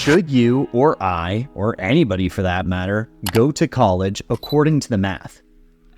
Should you or I, or anybody for that matter, go to college according to the math?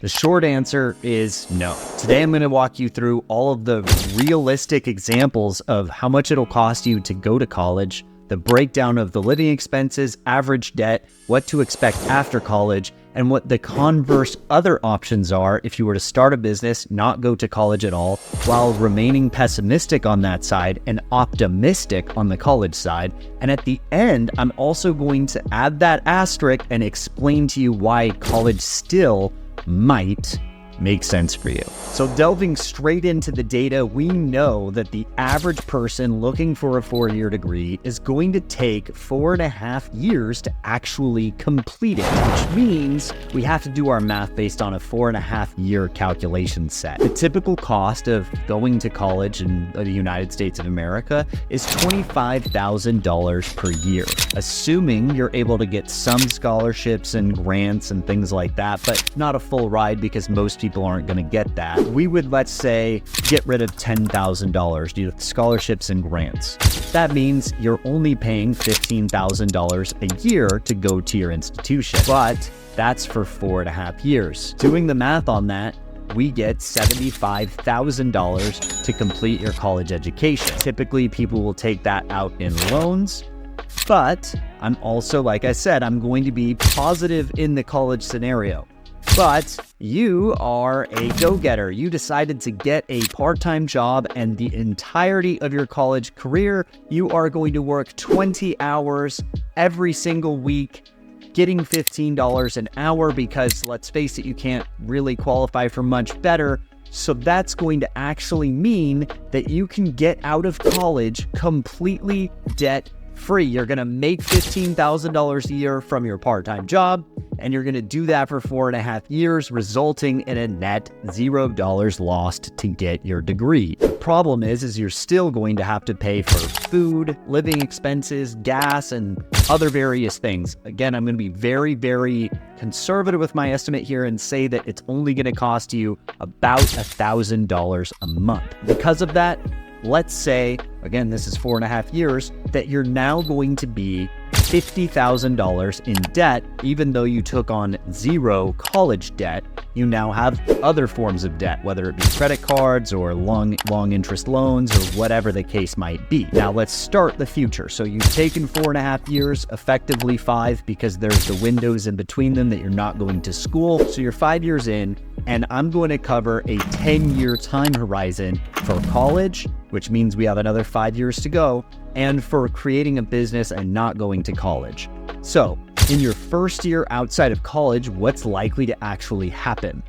The short answer is no. Today I'm going to walk you through all of the realistic examples of how much it'll cost you to go to college, the breakdown of the living expenses, average debt, what to expect after college, and what the converse other options are if you were to start a business, not go to college at all, while remaining pessimistic on that side and optimistic on the college side. And at the end, I'm also going to add that asterisk and explain to you why college still might make sense for you. So delving straight into the data, we know that the average person looking for a 4-year degree is going to take 4.5 years to actually complete it, which means we have to do our math based on a 4.5-year calculation set. The typical cost of going to college in the United States of America is $25,000 per year, assuming you're able to get some scholarships and grants and things like that, but not a full ride because most people aren't going to get that. We would, let's say, get rid of $10,000 due to scholarships and grants. That means you're only paying $15,000 a year to go to your institution, but that's for 4.5 years. Doing the math on that, we get $75,000 to complete your college education. Typically, people will take that out in loans, but I'm also, like I said, I'm going to be positive in the college scenario. But you are a go-getter. You decided to get a part-time job, and the entirety of your college career, you are going to work 20 hours every single week, getting $15 an hour because, let's face it, you can't really qualify for much better. So that's going to actually mean that you can get out of college completely debt-free. You're going to make $15,000 a year from your part-time job, and you're going to do that for 4.5 years, resulting in a net $0 lost to get your degree. The problem is you're still going to have to pay for food, living expenses, gas, and other various things. Again, I'm going to be very, very conservative with my estimate here and say that it's only going to cost you about $1,000 a month. Because of that, let's say, again, this is 4.5 years, that you're now going to be $50,000 in debt, even though you took on zero college debt. You now have other forms of debt, whether it be credit cards or long interest loans or whatever the case might be. Now let's start the future. So you've taken 4.5 years, effectively 5, because there's the windows in between them that you're not going to school. So you're 5 years in, and I'm going to cover a 10-year time horizon for college, which means we have another 5 years to go, and for creating a business and not going to college. So in your first year outside of college, what's likely to actually happen?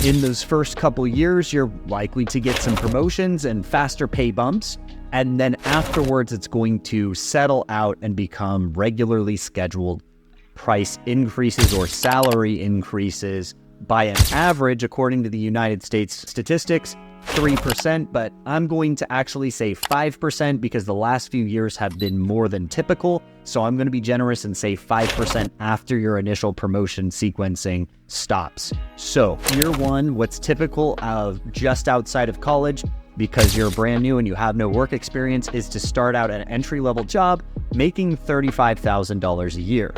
In those first couple years, you're likely to get some promotions and faster pay bumps. And then afterwards, it's going to settle out and become regularly scheduled price increases or salary increases by an average, according to the United States statistics, 3%, but I'm going to actually say 5% because the last few years have been more than typical. So I'm going to be generous and say 5% after your initial promotion sequencing stops. So year one, what's typical of just outside of college, because you're brand new and you have no work experience, is to start out at an entry-level job making $35,000 a year.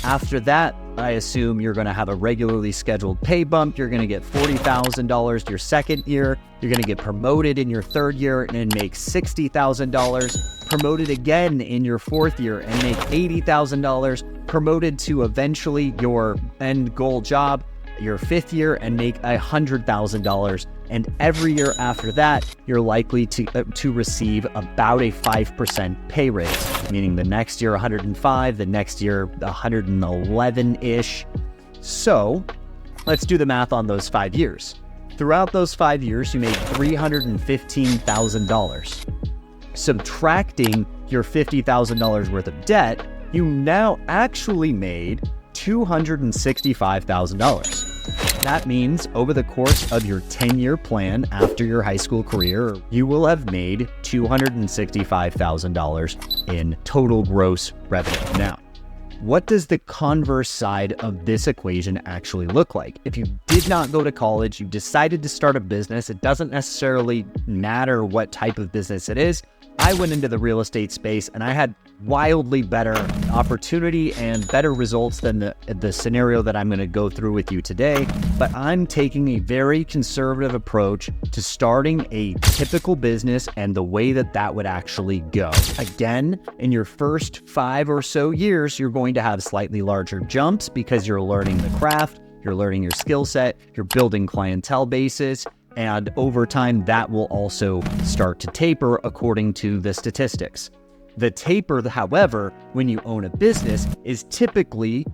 After that, I assume you're going to have a regularly scheduled pay bump. You're going to get $40,000 your second year. You're going to get promoted in your third year and make $60,000. Promoted again in your fourth year and make $80,000. Promoted to eventually your end goal job, your fifth year, and make $100,000. And every year after that, you're likely to receive about a 5% pay raise, meaning the next year 105, the next year 111-ish. So let's do the math on those 5 years. Throughout those 5 years, you made $315,000. Subtracting your $50,000 worth of debt, you now actually made $265,000. That means over the course of your 10-year plan after your high school career, you will have made $265,000 in total gross revenue. Now, what does the converse side of this equation actually look like? If you did not go to college, you decided to start a business, it doesn't necessarily matter what type of business it is. I went into the real estate space and I had wildly better opportunity and better results than the scenario that I'm going to go through with you today. But I'm taking a very conservative approach to starting a typical business and the way that that would actually go. Again, in your first 5 or so years, you're going to have slightly larger jumps because you're learning the craft, you're learning your skill set, you're building clientele bases, and over time, that will also start to taper according to the statistics. The taper, however, when you own a business is typically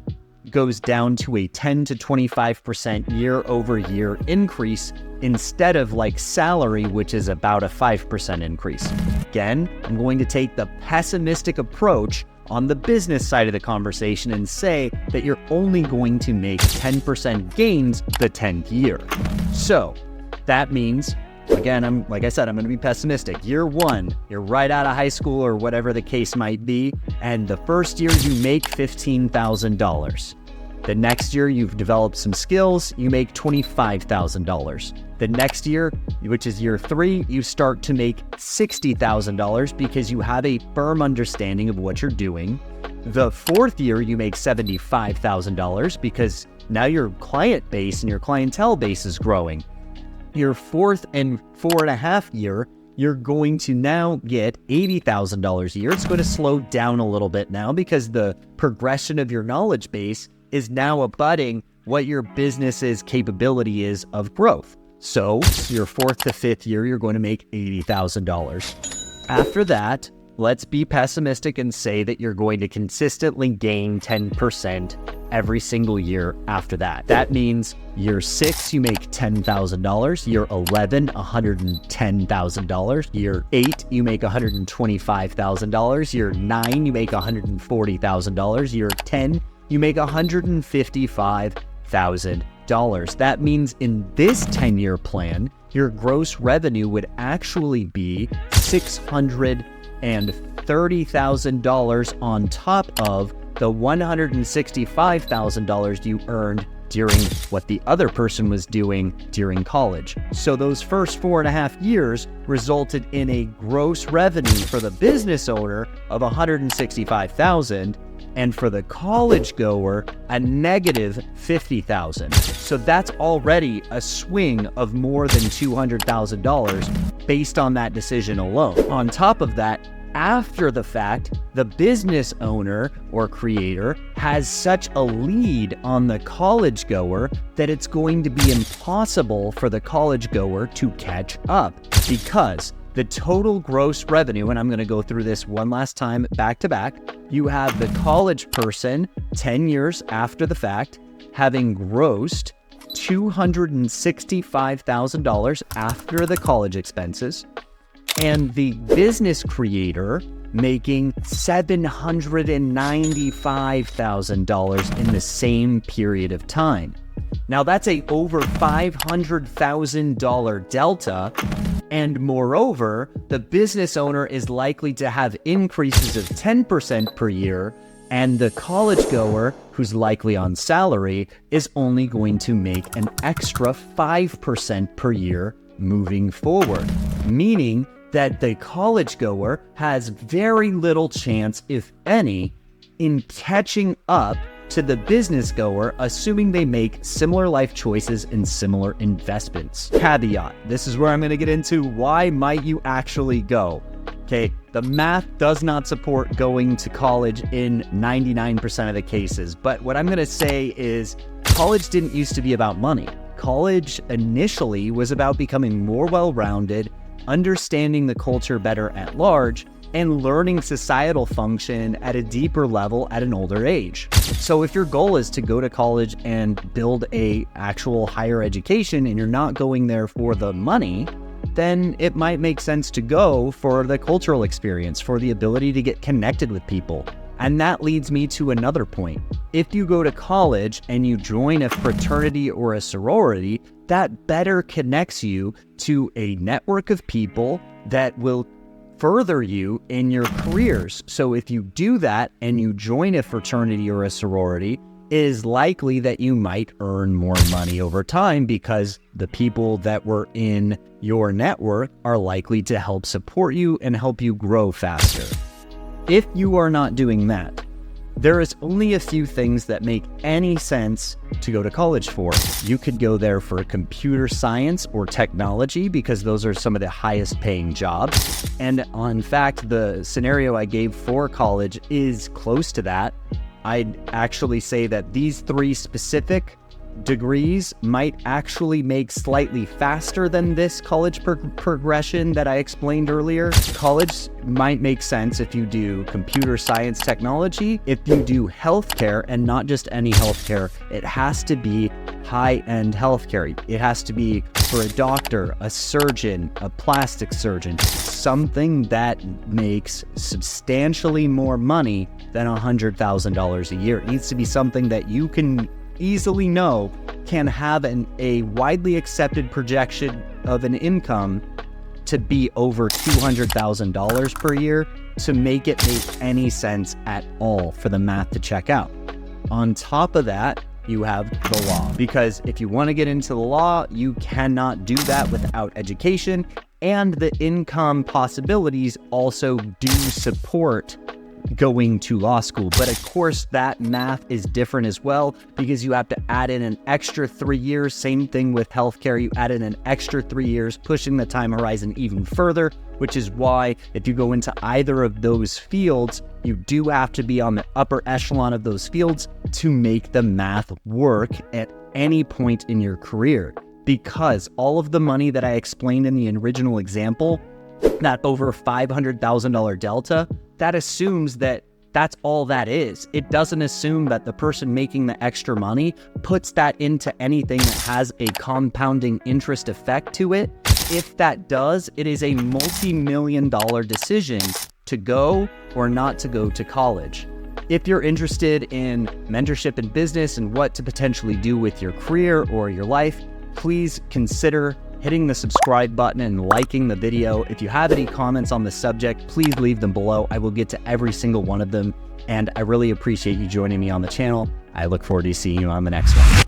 goes down to a 10 to 25% year-over-year increase instead of like salary, which is about a 5% increase. Again, I'm going to take the pessimistic approach on the business side of the conversation and say that you're only going to make 10% gains the 10th year. So that means, again, like I said, I'm going to be pessimistic. Year 1, you're right out of high school or whatever the case might be, and the first year you make $15,000. The next year you've developed some skills, you make $25,000. The next year, which is year 3, you start to make $60,000 because you have a firm understanding of what you're doing. The 4th year, you make $75,000 because now your client base and your clientele base is growing. Your 4th and 4.5 year, you're going to now get $80,000 a year. It's going to slow down a little bit now because the progression of your knowledge base is now abutting what your business's capability is of growth. So your 4th to 5th year, you're going to make $80,000. After that, let's be pessimistic and say that you're going to consistently gain 10% every single year after that. That means year 6, you make $10,000. Year 11, $110,000. Year 8, you make $125,000. Year 9, you make $140,000. Year 10, you make $155,000. That means in this 10-year plan, your gross revenue would actually be $630,000 on top of the $165,000 you earned during what the other person was doing during college. So those first 4.5 years resulted in a gross revenue for the business owner of $165,000, and for the college goer, a negative $50,000. So that's already a swing of more than $200,000 based on that decision alone. On top of that, after the fact, the business owner or creator has such a lead on the college goer that it's going to be impossible for the college goer to catch up, because the total gross revenue, and I'm going to go through this one last time back to back, you have the college person 10 years after the fact having grossed $265,000 after the college expenses, and the business creator making $795,000 in the same period of time. Now that's a over $500,000 delta, and moreover, the business owner is likely to have increases of 10% per year, and the college goer, who's likely on salary, is only going to make an extra 5% per year moving forward, meaning that the college goer has very little chance, if any, in catching up to the business goer, assuming they make similar life choices and similar investments. Caveat, this is where I'm going to get into why might you actually go. Okay, the math does not support going to college in 99% of the cases, but what I'm going to say is college didn't used to be about money. College initially was about becoming more well-rounded, understanding the culture better at large, and learning societal function at a deeper level at an older age. So if your goal is to go to college and build a actual higher education and you're not going there for the money, then it might make sense to go for the cultural experience, for the ability to get connected with people. And that leads me to another point. If you go to college and you join a fraternity or a sorority, that better connects you to a network of people that will further you in your careers. So if you do that and you join a fraternity or a sorority, it is likely that you might earn more money over time because the people that were in your network are likely to help support you and help you grow faster. If you are not doing that, there is only a few things that make any sense to go to college for. You could go there for computer science or technology because those are some of the highest paying jobs. And in fact, the scenario I gave for college is close to that. I'd actually say that these three specific degrees might actually make slightly faster than this college progression that I explained earlier. College might make sense if you do computer science technology. If you do healthcare, and not just any healthcare, it has to be high-end healthcare. It has to be for a doctor, a surgeon, a plastic surgeon, something that makes substantially more money than $100,000 a year. It needs to be something that you can easily know can have a widely accepted projection of an income to be over $200,000 per year to make it make any sense at all for the math to check out. On top of that, you have the law, because if you want to get into the law, you cannot do that without education, and the income possibilities also do support going to law school. But of course, that math is different as well, because you have to add in an extra 3 years. Same thing with healthcare. You add in an extra 3 years, pushing the time horizon even further, which is why if you go into either of those fields, you do have to be on the upper echelon of those fields to make the math work at any point in your career. Because all of the money that I explained in the original example, that over $500,000 delta, that assumes that that's all that is. It doesn't assume that the person making the extra money puts that into anything that has a compounding interest effect to it. If that does, it is a multi-million-dollar decision to go or not to go to college. If you're interested in mentorship in business and what to potentially do with your career or your life, please consider hitting the subscribe button and liking the video. If you have any comments on the subject, please leave them below. I will get to every single one of them, and I really appreciate you joining me on the channel. I look forward to seeing you on the next one.